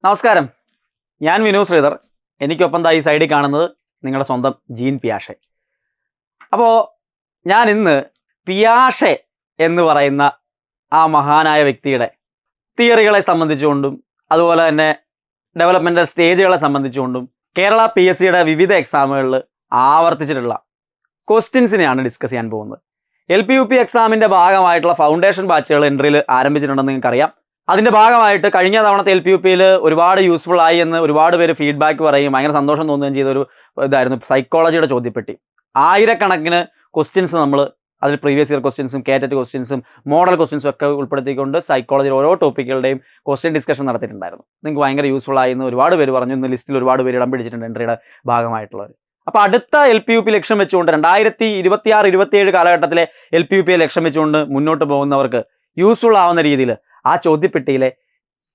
നമസ്കാരം, ഞാൻ വിനു ശ്രീധർ. എനിക്കൊപ്പം ഈ സൈഡിൽ കാണുന്നത് നിങ്ങളുടെ സ്വന്തം ജീൻ പിയാഷെ. അപ്പോൾ ഞാൻ ഇന്ന് പിയാഷെ എന്ന് പറയുന്ന ആ മഹാനായ വ്യക്തിയുടെ തിയറികളെ സംബന്ധിച്ചുകൊണ്ടും അതുപോലെ തന്നെ ഡെവലപ്മെൻ്റൽ സ്റ്റേജുകളെ സംബന്ധിച്ചുകൊണ്ടും കേരള PSCയുടെ വിവിധ എക്സാമുകളിൽ ആവർത്തിച്ചിട്ടുള്ള ക്വസ്റ്റ്യൻസിനെയാണ് ഡിസ്കസ് ചെയ്യാൻ പോകുന്നത്. LP-UP എക്സാമിൻ്റെ ഭാഗമായിട്ടുള്ള ഫൗണ്ടേഷൻ ബാച്ചുകൾ എൻട്രിയിൽ ആരംഭിച്ചിട്ടുണ്ടെന്ന് നിങ്ങൾക്കറിയാം. അതിൻ്റെ ഭാഗമായിട്ട് കഴിഞ്ഞ തവണത്തെ LP-UPയിൽ ഒരുപാട് യൂസ്ഫുൾ ആയി എന്ന് ഒരുപാട് പേര് ഫീഡ്ബാക്ക് പറയും, ഭയങ്കര സന്തോഷം തോന്നുകയും ചെയ്തൊരു ഇതായിരുന്നു സൈക്കോളജിയുടെ ചോദ്യപ്പെട്ടി. ആയിരക്കണക്കിന് ക്വസ്റ്റ്യൻസ് നമ്മൾ അതിൽ പ്രീവിയസ് ഇയർ ക്വസ്റ്റ്യൻസും കേറ്ററ്റ് ക്വസ്റ്റ്യൻസും മോഡൽ ക്വസ്റ്റ്യൻസും ഒക്കെ ഉൾപ്പെടുത്തിക്കൊണ്ട് സൈക്കോളജിയിൽ ഓരോ ടോപ്പിക്കുകളുടെയും ക്വസ്റ്റ്യൻ ഡിസ്കഷൻ നടത്തിയിട്ടുണ്ടായിരുന്നു. നിങ്ങൾക്ക് ഭയങ്കര യൂസ്ഫുൾ ആയി എന്ന് ഒരുപാട് പേര് പറഞ്ഞു. ഇന്ന് ലിസ്റ്റിൽ ഒരുപാട് പേര് ഇടം പിടിച്ചിട്ടുണ്ട് എൻട്രിയുടെ ഭാഗമായിട്ടുള്ളവർ. അപ്പോൾ അടുത്ത LP-UP ലക്ഷ്യം വെച്ചുകൊണ്ട് 2026-27 കാലഘട്ടത്തിലെ LP-UP ലക്ഷ്യം വെച്ചുകൊണ്ട് മുന്നോട്ട് പോകുന്നവർക്ക് യൂസ്ഫുൾ ആവുന്ന രീതിയിൽ ആ ചോദ്യപ്പെട്ടിയിലെ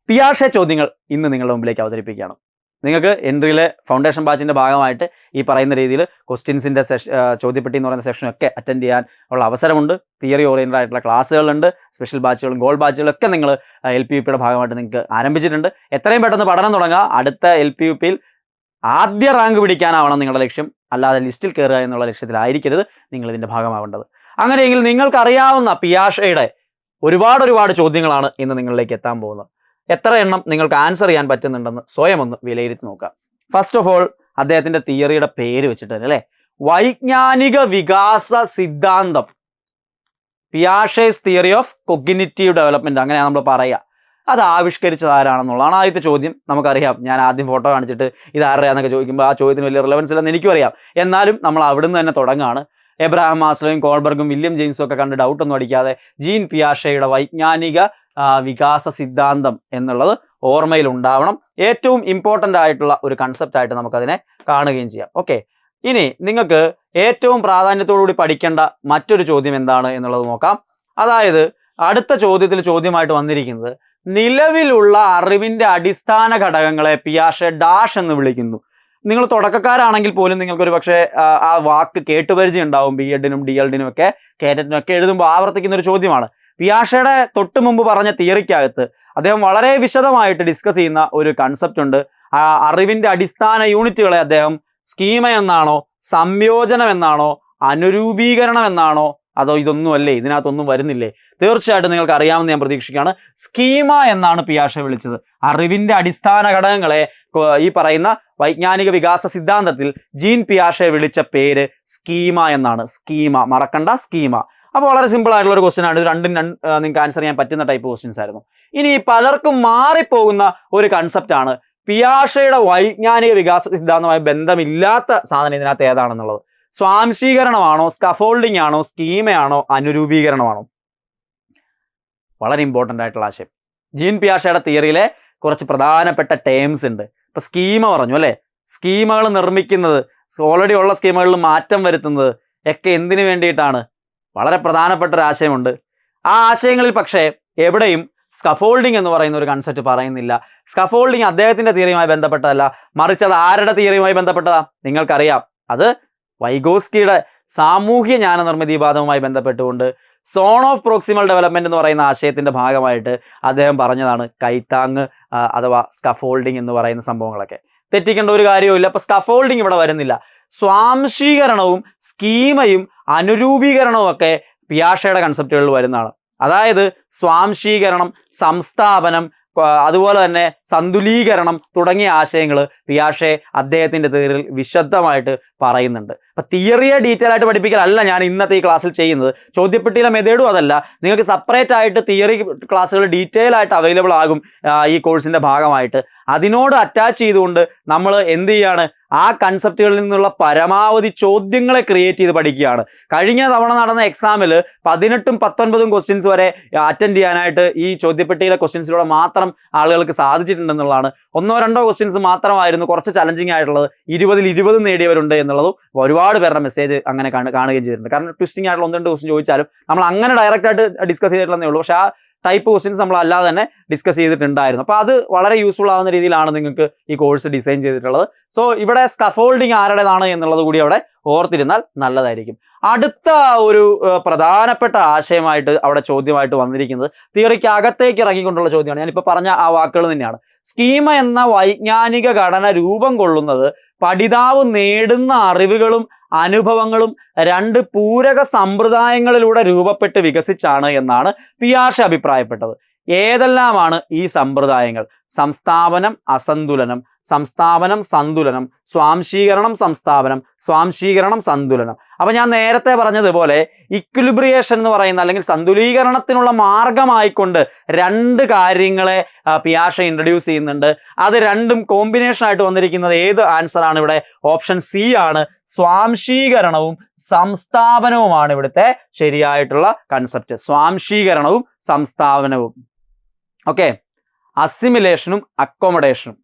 പിയാഷെ ചോദ്യങ്ങൾ ഇന്ന് നിങ്ങളുടെ മുമ്പിലേക്ക് അവതരിപ്പിക്കുകയാണ്. നിങ്ങൾക്ക് എൻട്രിയിലെ ഫൗണ്ടേഷൻ ബാച്ചിൻ്റെ ഭാഗമായിട്ട് ഈ പറയുന്ന രീതിയിൽ ക്വസ്റ്റ്യൻസിൻ്റെ ചോദ്യപ്പെട്ടി എന്ന് പറയുന്ന സെക്ഷനൊക്കെ അറ്റൻഡ് ചെയ്യാൻ ഉള്ള അവസരമുണ്ട്. തിയറി ഓറിയൻറ്റഡ് ആയിട്ടുള്ള ക്ലാസ്സുകളുണ്ട്, സ്പെഷ്യൽ ബാച്ചുകളും ഗോൾഡ് ബാച്ചുകളും ഒക്കെ നിങ്ങൾ LP-UPയുടെ ഭാഗമായിട്ട് നിങ്ങൾക്ക് ആരംഭിച്ചിട്ടുണ്ട്. എത്രയും പെട്ടെന്ന് പഠനം തുടങ്ങുക. അടുത്ത LP-UPയിൽ ആദ്യ റാങ്ക് പിടിക്കാനാവണം നിങ്ങളുടെ ലക്ഷ്യം, അല്ലാതെ ലിസ്റ്റിൽ കയറുക എന്നുള്ള ലക്ഷ്യത്തിലായിരിക്കരുത് നിങ്ങൾ ഇതിൻ്റെ ഭാഗമാവേണ്ടത്. അങ്ങനെയെങ്കിൽ നിങ്ങൾക്കറിയാവുന്ന പിയാഷെയുടെ ഒരുപാട് ചോദ്യങ്ങളാണ് ഇന്ന് നിങ്ങളിലേക്ക് എത്താൻ പോകുന്നത്. എത്ര എണ്ണം നിങ്ങൾക്ക് ആൻസർ ചെയ്യാൻ പറ്റുന്നുണ്ടെന്ന് സ്വയം ഒന്ന് വിലയിരുത്തി നോക്കാം. ഫസ്റ്റ് ഓഫ് ഓൾ അദ്ദേഹത്തിൻ്റെ തിയറിയുടെ പേര് വെച്ചിട്ട് തന്നെ അല്ലേ, വൈജ്ഞാനിക വികാസ സിദ്ധാന്തം, Piaget's theory of cognitive development, അങ്ങനെയാണ് നമ്മൾ പറയുക. അത് ആവിഷ്കരിച്ചത് ആരാണെന്നുള്ളതാണ് ആദ്യത്തെ ചോദ്യം. നമുക്കറിയാം, ഞാൻ ആദ്യം ഫോട്ടോ കാണിച്ചിട്ട് ഇത് ആരുടെയാണെന്നൊക്കെ ചോദിക്കുമ്പോൾ ആ ചോദ്യത്തിന് വലിയ റിലവൻസ് ഇല്ലെന്ന് എനിക്കും അറിയാം. എന്നാലും നമ്മൾ അവിടുന്ന് തന്നെ തുടങ്ങുകയാണ്. എബ്രഹാം മാസ്ലോയും കോൾബർഗും വില്യം ജെയിംസും ഒക്കെ കണ്ട് ഡൗട്ടൊന്നും അടിക്കാതെ ജീൻ പിയാഷെയുടെ വൈജ്ഞാനിക വികാസ സിദ്ധാന്തം എന്നുള്ളത് ഓർമ്മയിൽ ഉണ്ടാവണം. ഏറ്റവും ഇമ്പോർട്ടൻ്റ് ആയിട്ടുള്ള ഒരു കൺസെപ്റ്റായിട്ട് നമുക്കതിനെ കാണുകയും ചെയ്യാം. ഓക്കെ, ഇനി നിങ്ങൾക്ക് ഏറ്റവും പ്രാധാന്യത്തോടുകൂടി പഠിക്കേണ്ട മറ്റൊരു ചോദ്യം എന്താണ് എന്നുള്ളത് നോക്കാം. അതായത് അടുത്ത ചോദ്യമായിട്ട് വന്നിരിക്കുന്നത്, നിലവിലുള്ള അറിവിൻ്റെ അടിസ്ഥാന ഘടകങ്ങളെ പിയാഷെ ഡാഷ് എന്ന് വിളിക്കുന്നു. നിങ്ങൾ തുടക്കക്കാരാണെങ്കിൽ പോലും നിങ്ങൾക്കൊരു പക്ഷേ ആ വാക്ക് കേട്ടുപരിചയം ഉണ്ടാവും. B.Edനും DLDനും ഒക്കെ കേറ്ററ്റിനും ഒക്കെ എഴുതുമ്പോൾ ആവർത്തിക്കുന്ന ഒരു ചോദ്യമാണ്. പിയാഷെയുടെ തൊട്ട് മുമ്പ് പറഞ്ഞ തിയറിക്കകത്ത് അദ്ദേഹം വളരെ വിശദമായിട്ട് ഡിസ്കസ് ചെയ്യുന്ന ഒരു കൺസെപ്റ്റ് ഉണ്ട്. ആ അറിവിൻ്റെ അടിസ്ഥാന യൂണിറ്റുകളെ അദ്ദേഹം സ്കീമ എന്നാണോ, സംയോജനം എന്നാണോ, അനുരൂപീകരണം എന്നാണോ, അതോ ഇതൊന്നുമല്ലേ, ഇതിനകത്തൊന്നും വരുന്നില്ലേ? തീർച്ചയായിട്ടും നിങ്ങൾക്ക് അറിയാമെന്ന് ഞാൻ പ്രതീക്ഷിക്കുകയാണ്. സ്കീമ എന്നാണ് പിയാഷെ വിളിച്ചത്. അറിവിൻ്റെ അടിസ്ഥാന ഘടകങ്ങളെ ഈ പറയുന്ന വൈജ്ഞാനിക വികാസ സിദ്ധാന്തത്തിൽ ജീൻ പിയാഷെ വിളിച്ച പേര് സ്കീമ എന്നാണ്. സ്കീമ മറക്കണ്ട, സ്കീമ. അപ്പോൾ വളരെ സിമ്പിൾ ആയിട്ടുള്ള ഒരു ക്വസ്റ്റ്യൻ ആണ്. ഇത് രണ്ടും നിങ്ങൾക്ക് ആൻസർ ചെയ്യാൻ പറ്റുന്ന ടൈപ്പ് ക്വസ്റ്റ്യൻസ് ആയിരുന്നു. ഇനി പലർക്കും മാറിപ്പോകുന്ന ഒരു കൺസെപ്റ്റാണ് പിയാഷെയുടെ വൈജ്ഞാനിക വികാസ സിദ്ധാന്തവുമായി ബന്ധമില്ലാത്ത സാധനം ഇതിനകത്ത് ഏതാണെന്നുള്ളത്. സ്വാംശീകരണമാണോ, സ്കഫോൾഡിംഗ് ആണോ, സ്കീമയാണോ, അനുരൂപീകരണമാണോ? വളരെ ഇമ്പോർട്ടൻ്റ് ആയിട്ടുള്ള ആശയം. ജീൻ പിയാഷെയുടെ തിയറിയിലെ കുറച്ച് പ്രധാനപ്പെട്ട ടേംസ് ഉണ്ട്. ഇപ്പോൾ സ്കീമ പറഞ്ഞു അല്ലേ, സ്കീമകൾ നിർമ്മിക്കുന്നത്, ഓൾറെഡി ഉള്ള സ്കീമകളിൽ മാറ്റം വരുത്തുന്നത് ഒക്കെ എന്തിനു വേണ്ടിയിട്ടാണ്? വളരെ പ്രധാനപ്പെട്ട ഒരു ആശയമുണ്ട്. ആ ആശയങ്ങളിൽ പക്ഷേ എവിടെയും സ്കഫോൾഡിംഗ് എന്ന് പറയുന്ന ഒരു കൺസെപ്റ്റ് പറയുന്നില്ല. സ്കഫോൾഡിംഗ് അദ്ദേഹത്തിൻ്റെ തിയറിയുമായി ബന്ധപ്പെട്ടതല്ല, മറിച്ച് അത് ആരുടെ തിയറിയുമായി ബന്ധപ്പെട്ടതാ? നിങ്ങൾക്കറിയാം, അത് വൈഗോസ്കിയുടെ സാമൂഹ്യ ജ്ഞാന നിർമ്മിതിവാദവുമായി ബന്ധപ്പെട്ടുകൊണ്ട് സോൺ ഓഫ് പ്രോക്സിമൽ ഡെവലപ്മെൻറ്റ് എന്ന് പറയുന്ന ആശയത്തിൻ്റെ ഭാഗമായിട്ട് അദ്ദേഹം പറഞ്ഞതാണ് കൈത്താങ് അഥവാ സ്കഫോൾഡിംഗ് എന്ന് പറയുന്ന സംഭവങ്ങളൊക്കെ. തെറ്റിക്കേണ്ട ഒരു കാര്യവുമില്ല. അപ്പോൾ സ്കഫോൾഡിംഗ് ഇവിടെ വരുന്നില്ല. സ്വാംശീകരണവും സ്കീമയും അനുരൂപീകരണവും ഒക്കെ പിയാഷെയുടെ കൺസെപ്റ്റുകളിൽ വരുന്നതാണ്. അതായത് സ്വാംശീകരണം, സംസ്ഥാപനം, അതുപോലെ തന്നെ സന്തുലീകരണം തുടങ്ങിയ ആശയങ്ങൾ പിയാഷെ അദ്ദേഹത്തിൻ്റെ തിയറിയിൽ വിശദമായിട്ട് പറയുന്നുണ്ട്. അപ്പം തിയറിയെ ഡീറ്റെയിൽ ആയിട്ട് പഠിപ്പിക്കലല്ല ഞാൻ ഇന്നത്തെ ഈ ക്ലാസ്സിൽ ചെയ്യുന്നത്. ചോദ്യപ്പെട്ടിയിലെ മെത്തേഡും അതല്ല. നിങ്ങൾക്ക് സെപ്പറേറ്റ് ആയിട്ട് തിയറി ക്ലാസ്സുകൾ ഡീറ്റെയിൽ ആയിട്ട് അവൈലബിൾ ആകും ഈ കോഴ്സിൻ്റെ ഭാഗമായിട്ട്. അതിനോട് അറ്റാച്ച് ചെയ്തുകൊണ്ട് നമ്മൾ എന്ത് ചെയ്യാണ്, ആ കൺസെപ്റ്റുകളിൽ നിന്നുള്ള പരമാവധി ചോദ്യങ്ങളെ ക്രിയേറ്റ് ചെയ്ത് പഠിക്കുകയാണ്. കഴിഞ്ഞ തവണ നടന്ന എക്സാമിൽ 18ഉം 19ഉം ക്വസ്റ്റ്യൻസ് വരെ അറ്റൻഡ് ചെയ്യാനായിട്ട് ഈ ചോദ്യപ്പെട്ടിയിലെ ക്വസ്റ്റ്യൻസിലൂടെ മാത്രം ആളുകൾക്ക് സാധിച്ചിട്ടുണ്ടെന്നുള്ളതാണ്. 1-2 ക്വസ്റ്റ്യൻസ് മാത്രമായിരുന്നു കുറച്ച് ചലഞ്ചിങ് ആയിട്ടുള്ളത്. 20ൽ 20 നേടിയവരുണ്ട് എന്നുള്ളതും ഒരുപാട് പേരുടെ മെസ്സേജ് അങ്ങനെ കാണുകയും ചെയ്തിട്ടുണ്ട്. കാരണം ട്വിസ്റ്റിംഗ് ആയിട്ടുള്ള 1-2 ക്വസ്റ്റ്യൻ ചോദിച്ചാലും നമ്മൾ അങ്ങനെ ഡയറക്റ്റായിട്ട് ഡിസ്കസ് ചെയ്തിട്ടുള്ളതേ ഉള്ളൂ. പക്ഷേ ആ ടൈപ്പ് ക്വസ്റ്റ്യൻസ് നമ്മൾ അല്ലാതെ തന്നെ ഡിസ്കസ് ചെയ്തിട്ടുണ്ടായിരുന്നു. അപ്പോൾ അത് വളരെ യൂസ്ഫുൾ ആവുന്ന രീതിയിലാണ് നിങ്ങൾക്ക് ഈ കോഴ്സ് ഡിസൈൻ ചെയ്തിട്ടുള്ളത്. സോ ഇവിടെ സ്കഫോൾഡിംഗ് ആരുടേതാണ് എന്നുള്ളത് കൂടി അവിടെ ഓർത്തിരുന്നാൽ നല്ലതായിരിക്കും. അടുത്ത ഒരു പ്രധാനപ്പെട്ട ആശയമായിട്ട് അവിടെ ചോദ്യമായിട്ട് വന്നിരിക്കുന്നത് തിയറിക്ക് അകത്തേക്ക് ഇറങ്ങിക്കൊണ്ടുള്ള ചോദ്യമാണ്. ഞാനിപ്പോൾ പറഞ്ഞ ആ വാക്കുകൾ തന്നെയാണ്. സ്കീമ എന്ന വൈജ്ഞാനിക ഘടന രൂപം കൊള്ളുന്നത് പഠിതാവ് നേടുന്ന അറിവുകളും അനുഭവങ്ങളും രണ്ട് പൂരക സമ്പ്രദായങ്ങളിലൂടെ രൂപപ്പെട്ട് വികസിച്ചാണ് എന്നാണ് പിയാഷെ അഭിപ്രായപ്പെട്ടത്. ഏതെല്ലാമാണ് ഈ സമ്പ്രദായങ്ങൾ? സംസ്ഥാപനം അസന്തുലനം, സംസ്ഥാപനം സന്തുലനം, സ്വാംശീകരണം സംസ്ഥാപനം, സ്വാംശീകരണം സന്തുലനം. അപ്പൊ ഞാൻ നേരത്തെ പറഞ്ഞതുപോലെ ഇക്വിലിബ്രിയേഷൻ എന്ന് പറയുന്ന അല്ലെങ്കിൽ സന്തുലീകരണത്തിനുള്ള മാർഗമായിക്കൊണ്ട് രണ്ട് കാര്യങ്ങളെ പിയാഷെ ഇൻട്രൊഡ്യൂസ് ചെയ്യുന്നുണ്ട്. അത് രണ്ടും കോമ്പിനേഷൻ ആയിട്ട് വന്നിരിക്കുന്നത് ഏത് ആൻസർ ആണ് ഇവിടെ? ഓപ്ഷൻ സി ആണ്. സ്വാംശീകരണവും സംസ്ഥാപനവുമാണ് ഇവിടുത്തെ ശരിയായിട്ടുള്ള കൺസെപ്റ്റ്. സ്വാംശീകരണവും സംസ്ഥാപനവും. ഓക്കെ, അസിമിലേഷനും അക്കോമഡേഷനും,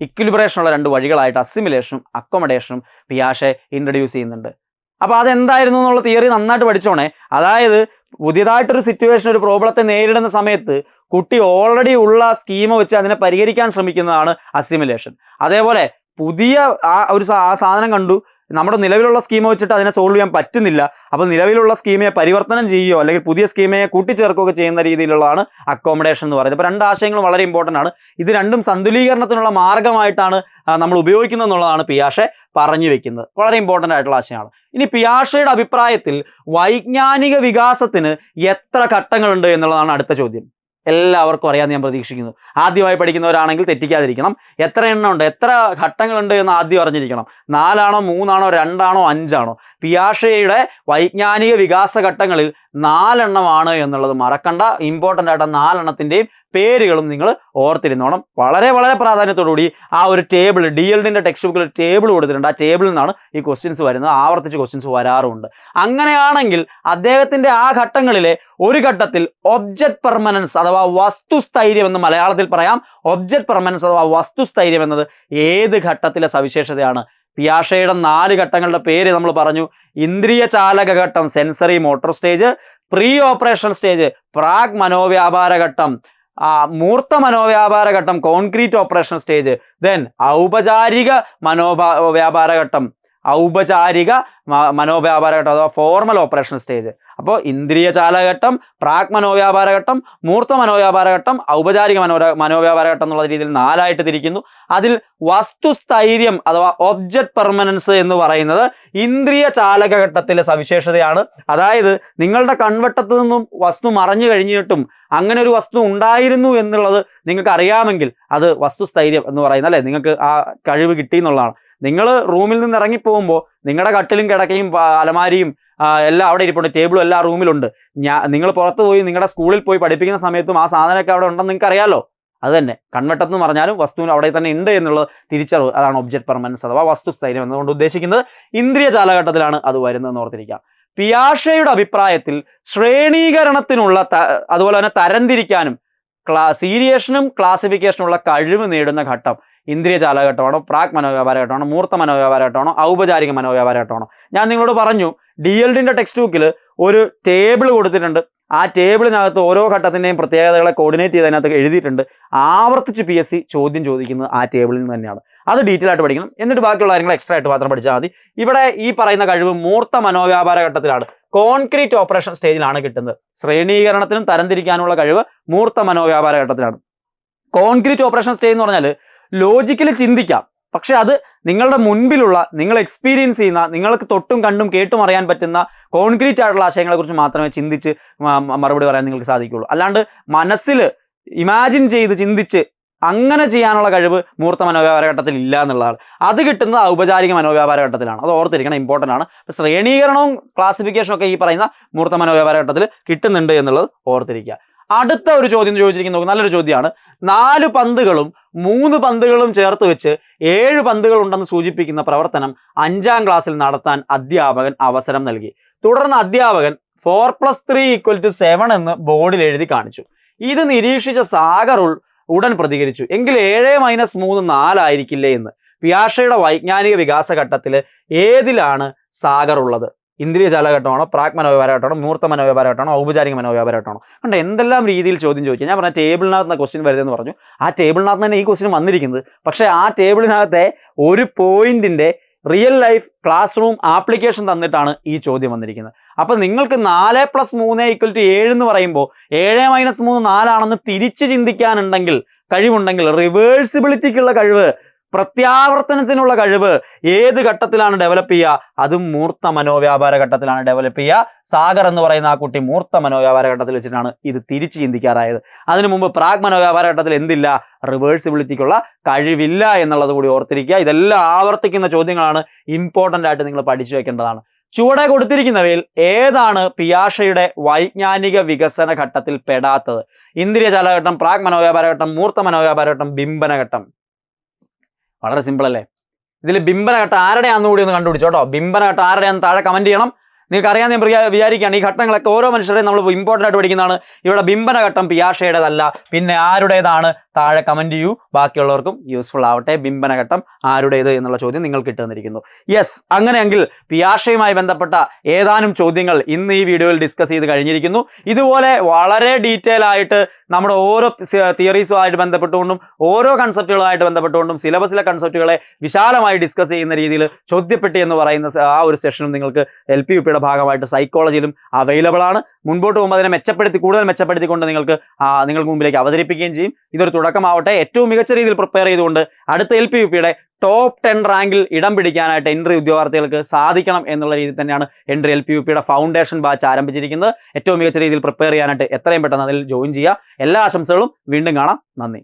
ഇക്വിലിബ്രേഷനുള്ള രണ്ട് വഴികളായിട്ട് അസിമിലേഷനും അക്കോമഡേഷനും പിയാഷെ ഇൻട്രൊഡ്യൂസ് ചെയ്യുന്നുണ്ട്. അപ്പോൾ അതെന്തായിരുന്നു എന്നുള്ള തിയറി നന്നായിട്ട് പഠിച്ചോണേ. അതായത് പുതിയതായിട്ടൊരു സിറ്റുവേഷൻ, ഒരു പ്രോബ്ലത്തെ നേരിടുന്ന സമയത്ത് കുട്ടി ഓൾറെഡി ഉള്ള സ്കീമ വെച്ച് അതിനെ പരിഹരിക്കാൻ ശ്രമിക്കുന്നതാണ് അസിമിലേഷൻ. അതേപോലെ പുതിയ ആ സാധനം കണ്ടു, നമ്മുടെ നിലവിലുള്ള സ്കീമ വെച്ചിട്ട് അതിനെ സോൾവ് ചെയ്യാൻ പറ്റുന്നില്ല, അപ്പോൾ നിലവിലുള്ള സ്കീമയെ പരിവർത്തനം ചെയ്യുകയോ അല്ലെങ്കിൽ പുതിയ സ്കീമയെ കൂട്ടിച്ചേർക്കുകയോ ചെയ്യുന്ന രീതിയിലുള്ളതാണ് അക്കോമഡേഷൻ എന്ന് പറയുന്നത്. അപ്പോൾ രണ്ട് ആശയങ്ങളും വളരെ ഇമ്പോർട്ടൻ്റ് ആണ്. ഇത് രണ്ടും സന്തുലീകരണത്തിനുള്ള മാർഗമായിട്ടാണ് നമ്മൾ ഉപയോഗിക്കുന്നത് എന്നുള്ളതാണ് പിയാഷെ പറഞ്ഞു വെക്കുന്നത്. വളരെ ഇമ്പോർട്ടൻ്റ് ആയിട്ടുള്ള ആശയമാണ്. ഇനി പിയാഷെയുടെ അഭിപ്രായത്തിൽ വൈജ്ഞാനിക വികാസത്തിന് എത്ര ഘട്ടങ്ങളുണ്ട് എന്നുള്ളതാണ് അടുത്ത ചോദ്യം. എല്ലാവർക്കും അറിയാമെന്ന് ഞാൻ പ്രതീക്ഷിക്കുന്നു. ആദ്യമായി പഠിക്കുന്നവരാണെങ്കിൽ തെറ്റിക്കാതിരിക്കണം. എത്ര എണ്ണം ഉണ്ട്, എത്ര ഘട്ടങ്ങളുണ്ട് എന്ന് ആദ്യം അറിഞ്ഞിരിക്കണം. 4 ആണോ 3 ആണോ 2 ആണോ 5 ആണോ? പിയാഷെയുടെ വൈജ്ഞാനിക വികാസ ഘട്ടങ്ങളിൽ 4 എണ്ണമാണ് എന്നുള്ളത് മറക്കണ്ട. ഇമ്പോർട്ടൻ്റ് ആയിട്ട് 4 എണ്ണത്തിൻ്റെയും പേരുകളും നിങ്ങൾ ഓർത്തിരുന്നോണം. വളരെ വളരെ പ്രാധാന്യത്തോടുകൂടി ആ ഒരു ടേബിൾ, DLD ടെക്സ്റ്റ് ബുക്കിൽ ടേബിൾ കൊടുത്തിട്ടുണ്ട്. ആ ടേബിളിൽ നിന്നാണ് ഈ ക്വസ്റ്റ്യൻസ് വരുന്നത്. ആവർത്തിച്ച് ക്വസ്റ്റ്യൻസ് വരാറുമുണ്ട്. അങ്ങനെയാണെങ്കിൽ അദ്ദേഹത്തിൻ്റെ ആ ഘട്ടങ്ങളിലെ ഒരു ഘട്ടത്തിൽ ഒബ്ജക്റ്റ് പെർമനൻസ് അഥവാ വസ്തുസ്ഥൈര്യം എന്ന് മലയാളത്തിൽ പറയാം. ഒബ്ജക്റ്റ് പെർമനൻസ് അഥവാ വസ്തുസ്ഥൈര്യം എന്നത് ഏത് ഘട്ടത്തിലെ സവിശേഷതയാണ്? പിയാഷെയുടെ 4 ഘട്ടങ്ങളുടെ പേര് നമ്മൾ പറഞ്ഞു. ഇന്ദ്രിയ ചാലക ഘട്ടം, sensory motor stage, pre operational stage, പ്രാഗ് മനോവ്യാപാര ഘട്ടം, മൂർത്ത മനോവ്യാപാര ഘട്ടം, കോൺക്രീറ്റ് ഓപ്പറേഷണൽ സ്റ്റേജ്, ദെൻ ഔപചാരിക മനോവ്യാപാര ഘട്ടം, ഔപചാരിക മനോവ്യാപാര ഘട്ടം അഥവാ ഫോർമൽ ഓപ്പറേഷണൽ സ്റ്റേജ്. അപ്പോൾ ഇന്ദ്രിയ ചാലഘട്ടം, പ്രാഗ് മനോവ്യാപാര ഘട്ടം, മൂർത്ത മനോവ്യാപാര ഘട്ടം, ഔപചാരിക മനോവ്യാപാര ഘട്ടം എന്നുള്ള രീതിയിൽ 4 ആയിട്ട് തിരിക്കുന്നു. അതിൽ വസ്തുസ്ഥൈര്യം അഥവാ ഒബ്ജക്റ്റ് പെർമനൻസ് എന്ന് പറയുന്നത് ഇന്ദ്രിയ ചാലക ഘട്ടത്തിലെ സവിശേഷതയാണ്. അതായത് നിങ്ങളുടെ കൺവട്ടത്തു നിന്നും വസ്തു മറഞ്ഞു കഴിഞ്ഞിട്ടും അങ്ങനെ ഒരു വസ്തു ഉണ്ടായിരുന്നു എന്നുള്ളത് നിങ്ങൾക്ക് അറിയാമെങ്കിൽ അത് വസ്തുസ്ഥൈര്യം എന്ന് പറയുന്നത്, അല്ലേ? നിങ്ങൾക്ക് ആ കഴിവ് കിട്ടി എന്നുള്ളതാണ്. നിങ്ങൾ റൂമിൽ നിന്ന് ഇറങ്ങിപ്പോകുമ്പോൾ നിങ്ങളുടെ കട്ടിലും കിടക്കയും അലമാരിയും എല്ലാം അവിടെ ഇരിപ്പുണ്ട്, ടേബിളും എല്ലാ റൂമിലുണ്ട്. നിങ്ങൾ പുറത്ത് പോയി നിങ്ങളുടെ സ്കൂളിൽ പോയി പഠിപ്പിക്കുന്ന സമയത്തും ആ സാധനമൊക്കെ അവിടെ ഉണ്ടെന്ന് നിങ്ങൾക്ക് അറിയാമല്ലോ. അത് തന്നെ കൺവെട്ടത്ത് എന്ന് പറഞ്ഞാലും വസ്തുവിന് അവിടെ തന്നെ ഉണ്ട് എന്നുള്ളത് തിരിച്ചറിവ്, അതാണ് ഒബ്ജക്റ്റ് പെർമനൻസ് അഥവാ വസ്തുസ്ഥൈര്യം എന്നുകൊണ്ട് ഉദ്ദേശിക്കുന്നത്. ഇന്ദ്രിയ ചാലഘട്ടത്തിലാണ് അത് വരുന്നതെന്ന് ഓർത്തിരിക്കാം. പിയാഷെയുടെ അഭിപ്രായത്തിൽ ശ്രേണീകരണത്തിനുള്ള അതുപോലെ തന്നെ തരംതിരിക്കാനും സീരിയേഷനും ക്ലാസിഫിക്കേഷനുള്ള കഴിവ് നേടുന്ന ഘട്ടം ഇന്ദ്രിയ ചാലഘട്ടമാണോ, പ്രാഗ് മനോവ്യാപാര ഘട്ടമാണോ, മൂർത്ത മനോവ്യാപാര ഘട്ടമാണോ, ഔപചാരിക മനോവ്യാപാര ഘട്ടമാണോ? ഞാൻ നിങ്ങളോട് പറഞ്ഞു DLD ടെക്സ്റ്റ് ബുക്കിൽ ഒരു ടേബിൾ കൊടുത്തിട്ടുണ്ട്. ആ ടേബിളിനകത്ത് ഓരോ ഘട്ടത്തിൻ്റെയും പ്രത്യേകതകളെ കോർഡിനേറ്റ് ചെയ്ത് അതിനകത്ത് എഴുതിയിട്ടുണ്ട്. ആവർത്തിച്ച് PSC ചോദ്യം ചോദിക്കുന്നത് ആ ടേബിളിൽ നിന്ന് തന്നെയാണ്. അത് ഡീറ്റെയിൽ ആയിട്ട് പഠിക്കണം. എന്നിട്ട് ബാക്കിയുള്ള കാര്യങ്ങൾ എക്സ്ട്രാ ആയിട്ട് മാത്രം പഠിച്ചാൽ മതി. ഇവിടെ ഈ പറയുന്ന കഴിവ് മൂർത്ത മനോവ്യാപാര ഘട്ടത്തിലാണ്, കോൺക്രീറ്റ് ഓപ്പറേഷൻ സ്റ്റേജിലാണ് കിട്ടുന്നത്. ശ്രേണീകരണത്തിനും തരംതിരിക്കാനുള്ള കഴിവ് മൂർത്ത മനോവ്യാപാര ഘട്ടത്തിലാണ്. കോൺക്രീറ്റ് ഓപ്പറേഷൻ സ്റ്റേജ് എന്ന് പറഞ്ഞാൽ ലോജിക്കലി ചിന്തിക്കാം, പക്ഷെ അത് നിങ്ങളുടെ മുൻപിലുള്ള, നിങ്ങൾ എക്സ്പീരിയൻസ് ചെയ്യുന്ന, നിങ്ങൾക്ക് തൊട്ടും കണ്ടും കേട്ടും അറിയാൻ പറ്റുന്ന കോൺക്രീറ്റ് ആയിട്ടുള്ള ആശയങ്ങളെക്കുറിച്ച് മാത്രമേ ചിന്തിച്ച് മറുപടി പറയാൻ നിങ്ങൾക്ക് സാധിക്കുകയുള്ളൂ. അല്ലാണ്ട് മനസ്സിൽ ഇമാജിൻ ചെയ്ത് ചിന്തിച്ച് അങ്ങനെ ചെയ്യാനുള്ള കഴിവ് മൂർത്ത മനോവ്യാപാര ഘട്ടത്തിൽ ഇല്ല എന്നുള്ളതാണ്. അത് കിട്ടുന്നത് ഔപചാരിക മനോവ്യാപാര ഘട്ടത്തിലാണ്. അത് ഓർത്തിരിക്കണം, ഇമ്പോർട്ടൻ്റ് ആണ്. ശ്രേണീകരണവും ക്ലാസിഫിക്കേഷനും ഒക്കെ ഈ പറയുന്ന മൂർത്ത മനോവ്യാപാര ഘട്ടത്തിൽ കിട്ടുന്നുണ്ട് എന്നുള്ളത് ഓർത്തിരിക്കുക. അടുത്ത ഒരു ചോദ്യം ചോദിച്ചിരിക്കുന്നത് നല്ലൊരു ചോദ്യമാണ്. 4 പന്തുകളും 3 പന്തുകളും ചേർത്ത് വെച്ച് 7 പന്തുകൾ ഉണ്ടെന്ന് സൂചിപ്പിക്കുന്ന പ്രവർത്തനം 5ാം ക്ലാസ്സിൽ നടത്താൻ അധ്യാപകൻ അവസരം നൽകി. തുടർന്ന് അധ്യാപകൻ 4+3 = 7 എന്ന് ബോർഡിൽ എഴുതി കാണിച്ചു. ഇത് നിരീക്ഷിച്ച സാഗർ ഉടൻ പ്രതികരിച്ചു. എങ്കിൽ 7 - 3 4 ആയിരിക്കില്ലേ എന്ന്. പിയാഷെയുടെ വൈജ്ഞാനിക വികാസ ഘട്ടത്തിൽ ഏതിലാണ് സാഗർ ഉള്ളത്? ഇന്ദ്രിയ ചാലഘട്ടമാണോ, പ്രാഗ് മനോവ്യാപാര ഘട്ടമാണോ, മൂർത്ത മനോവ്യാപാര ഘട്ടമാണോ, ഔപചാരിക മനോവ്യാപാര ഘട്ടമാണോ? കണ്ട എന്തെല്ലാം രീതിയിൽ ചോദ്യം ചോദിക്കുക. ഞാൻ പറഞ്ഞ ടേബിളിനകത്ത് ക്വസ്റ്റ്യൻ വരുന്നതെന്ന് പറഞ്ഞു. ആ ടേബിളിനകത്ത് തന്നെ ഈ ക്വസ്റ്റ്യൻ വന്നിരിക്കുന്നത്. പക്ഷേ ആ ടേബിളിനകത്തെ ഒരു പോയിന്റിന്റെ real life classroom application തന്നിട്ടാണ് ഈ ചോദ്യം വന്നിരിക്കുന്നത്. അപ്പോൾ നിങ്ങൾക്ക് 4 + 3 = 7 എന്ന് പറയുമ്പോൾ 7 - 3 4 ആണെന്ന് തിരിച്ച് ചിന്തിക്കാനുണ്ടെങ്കിൽ കഴിവുണ്ടെങ്കിൽ റിവേഴ്സിബിലിറ്റിക്കുള്ള കഴിവ്, പ്രത്യാവർത്തനത്തിനുള്ള കഴിവ് ഏത് ഘട്ടത്തിലാണ് ഡെവലപ്പ് ചെയ്യുക? അതും മൂർത്ത മനോവ്യാപാര ഘട്ടത്തിലാണ് ഡെവലപ്പ് ചെയ്യുക. സാഗർ എന്ന് പറയുന്ന ആ കുട്ടി മൂർത്ത മനോവ്യാപാര ഘട്ടത്തിൽ വെച്ചിട്ടാണ് ഇത് തിരിച്ച് ചിന്തിക്കാറായത്. അതിനു മുമ്പ് പ്രാഗ് മനോവ്യാപാര ഘട്ടത്തിൽ എന്തില്ല? റിവേഴ്സിബിലിറ്റിക്കുള്ള കഴിവില്ല എന്നുള്ളത് കൂടി ഓർത്തിരിക്കുക. ഇതെല്ലാം ആവർത്തിക്കുന്ന ചോദ്യങ്ങളാണ്, ഇമ്പോർട്ടൻ്റ് ആയിട്ട് നിങ്ങൾ പഠിച്ചു വെക്കേണ്ടതാണ്. ചുവടെ കൊടുത്തിരിക്കുന്നവയിൽ ഏതാണ് പിയാഷയുടെ വൈജ്ഞാനിക വികസന ഘട്ടത്തിൽ പെടാത്തത്? ഇന്ദ്രിയ ചാലഘട്ടം, പ്രാഗ് മനോവ്യാപാര ഘട്ടം, മൂർത്ത മനോവ്യാപാര ഘട്ടം, ബിംബന ഘട്ടം. വളരെ സിമ്പിൾ അല്ലേ? ഇതിൽ ബിംബന ഘട്ടം ആരുടെയാണെന്ന് കൂടി ഒന്ന് കണ്ടുപിടിച്ചോ കേട്ടോ. ബിംബന ഘട്ടം ആരുടെയാണെന്ന് താഴെ കമന്റ് ചെയ്യണം. നിങ്ങൾക്ക് അറിയാൻ ഞാൻ വിചാരിക്കുകയാണ്, ഈ ഘട്ടങ്ങളൊക്കെ ഓരോ മനുഷ്യരെയും നമ്മൾ ഇമ്പോർട്ടൻ്റ് ആയിട്ട് പഠിക്കുന്നതാണ്. ഇവിടെ ബിംബന ഘട്ടം പിയാഷയുടേതല്ല, പിന്നെ ആരുടേതാണ്? താഴെ കമന്റ് ചെയ്യൂ, ബാക്കിയുള്ളവർക്കും യൂസ്ഫുൾ ആവട്ടെ. ബിംബന ഘട്ടം ആരുടേത് എന്നുള്ള ചോദ്യം നിങ്ങൾക്ക് ഇട്ടുതന്നിരിക്കുന്നു. യെസ്, അങ്ങനെയെങ്കിൽ പിയാഷയുമായി ബന്ധപ്പെട്ട ഏതാനും ചോദ്യങ്ങൾ ഇന്ന് ഈ വീഡിയോയിൽ ഡിസ്കസ് ചെയ്ത് കഴിഞ്ഞിരിക്കുന്നു. ഇതുപോലെ വളരെ ഡീറ്റെയിൽ ആയിട്ട് നമ്മുടെ ഓരോ തിയറീസുമായിട്ട് ബന്ധപ്പെട്ടുകൊണ്ടും ഓരോ കൺസെപ്റ്റുകളുമായിട്ട് ബന്ധപ്പെട്ടുകൊണ്ടും സിലബസിലെ കൺസെപ്റ്റുകളെ വിശാലമായി ഡിസ്കസ് ചെയ്യുന്ന രീതിയിൽ ചോദ്യപ്പെട്ടി എന്ന് പറയുന്ന ആ ഒരു സെഷനും നിങ്ങൾക്ക് LPUPയുടെ ഭാഗമായിട്ട് സൈക്കോളജിയിലും അവൈലബിൾ ആണ്. മുൻപോട്ട് പോകുമ്പോൾ അതിനെ കൂടുതൽ മെച്ചപ്പെടുത്തിക്കൊണ്ട് നിങ്ങൾക്ക് മുമ്പിലേക്ക് അവതരിപ്പിക്കുകയും ചെയ്യും. ഇതൊരു തുടക്കമാവട്ടെ. ഏറ്റവും മികച്ച രീതിയിൽ പ്രിപ്പയർ ചെയ്തുകൊണ്ട് അടുത്ത LPUPയുടെ ടോപ്പ് 10 റാങ്കിൽ ഇടം പിടിക്കാനായിട്ട് എൻട്രി ഉദ്യോഗാർത്ഥികൾക്ക് സാധിക്കണം എന്നുള്ള രീതിയിൽ തന്നെയാണ് എൻട്രി LPUPയുടെ ഫൗണ്ടേഷൻ ബാച്ച് ആരംഭിച്ചിരിക്കുന്നത്. ഏറ്റവും മികച്ച രീതിയിൽ പ്രിപ്പയർ ചെയ്യാനായിട്ട് എത്രയും പെട്ടെന്ന് അതിൽ ജോയിൻ ചെയ്യുക. എല്ലാ ആശംസകളും. വീണ്ടും കാണാം. നന്ദി.